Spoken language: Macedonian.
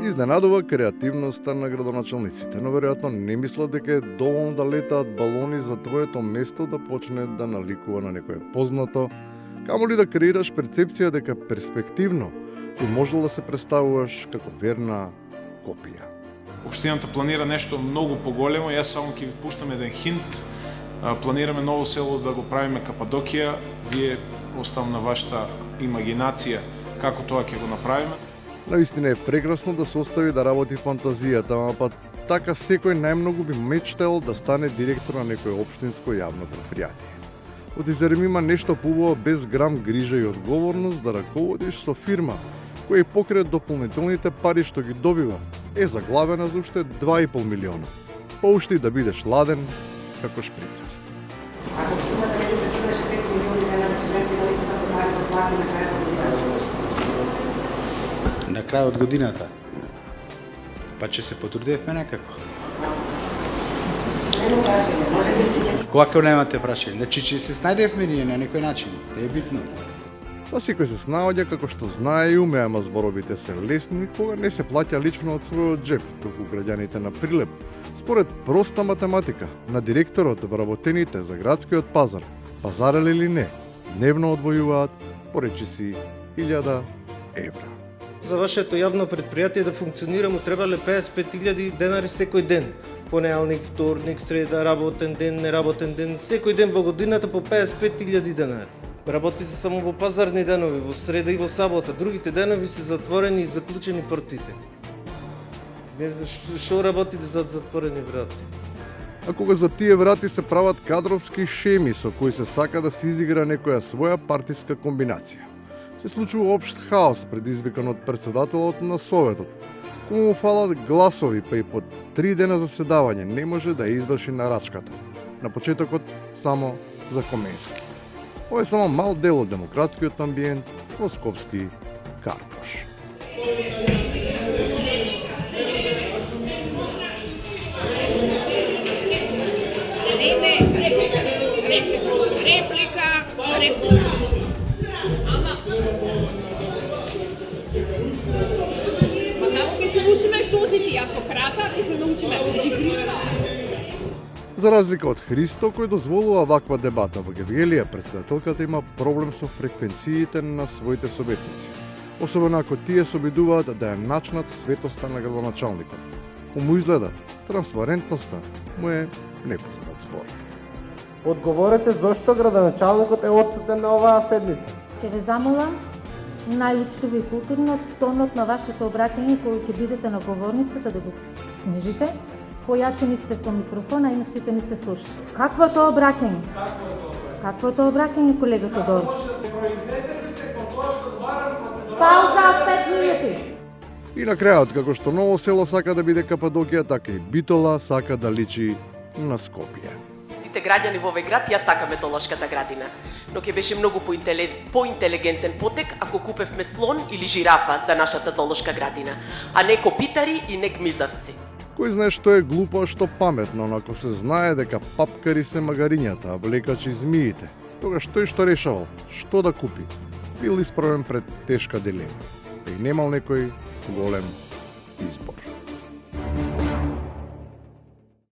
Изненадува креативноста на градоначалниците, но веројатно не мислат дека е доволно да летаат балони за твоето место да почне да наликува на некое познато, камо ли да креираш перцепција дека перспективно би можел да се представуваш како верна копија. Општината планира нешто многу поголемо, јас само ќе ви пуштам еден хинт. Планираме ново село да го правиме Кападокија, вие оставам на вашата имагинација како тоа ќе го направиме. Навистина е прекрасно да се остави да работи фантазијата, ама па така секој најмногу би мечтал да стане директор на некое општинско јавно предпријатие. Оти зарем има нешто побаво без грам грижа и одговорност да раководиш со фирма која и покрај дополнителните пари што ги добива е заглавена за уште 2,5 милиона. Па уште и да бидеш ладен како шприцер. Ако фирмата не преценуваше 5 милиони денари субвенција за ликвидната пари за плати на крајот од годината? На крајот од годината. Па ќе се потрудевме некако. Нема прашање, може да Кога немате прашање? Значи ќе се снајдевме ние на некој начин. Не е битно. Па секој се снаоѓа како што знае и уме, ама зборовите се лесни кога не се плаќа лично од својот джеб, туку граѓаните на прилеп. Според проста математика, на директорот вработените за градскиот пазар, пазарели или не, дневно одвојуваат поречиси 1000 евра. За вашето јавно предпријатие да функционира му требале 55.000 денари секој ден. Понеделник, вторник, среда, работен ден, неработен ден, секој ден во годината по 55.000 денари. Работите само во пазарни денови, во среда и во сабота. Другите денови се затворени и заклучени портите. Не знам што работите за затворени врати. А кога за тие врати се прават кадровски шеми со кои се сака да се изигра некоја своја партиска комбинација, се случува општ хаос предизвикан од председателот на Советот, кому му фалат гласови, па и по 3 дена заседавање не може да изврши нарачката. На почетокот само за Коменски. Ова е само мал дел од демократскиот амбиент во Скопски Карпош. Реплика. Ама како ќе се научиме што си автократа и се научиме За разлика од Христо, кој дозволува ваква дебата во Гевгелија, председателката има проблем со фреквенциите на своите советници, особено ако тие се обидуваат да ја начнат светоста на градоначалникот. Кому изгледа, транспарентноста му е непознат збор. Одговорете зошто градоначалникот е отсутен на оваа седница. Ќе ве замолам најучтиво и културно тонот на вашето обраќање кога ќе бидете на говорницата да го снижите. Појачени сте со микрофона и на сите ни се слуша. Какво е тоа обраќање? Какво е тоа обраќање, колега Тодоров? Пауза од 5 минути. И на крајот, како што Ново село сака да биде Кападокија, така и Битола сака да личи на Скопје. Сите граѓани во овој град ја сакаме зоолошката градина, но ќе беше многу поинтелигентен потек ако купевме слон или жирафа за нашата зоолошка градина, а не копитари и не гмизавци. Кој знае што е глупо, а што паметно, но ако се знае дека папкари се магарињата, а влекачи змиите, тогаш тој што решавал што да купи, бил исправен пред тешка дилема, и немал некој голем избор.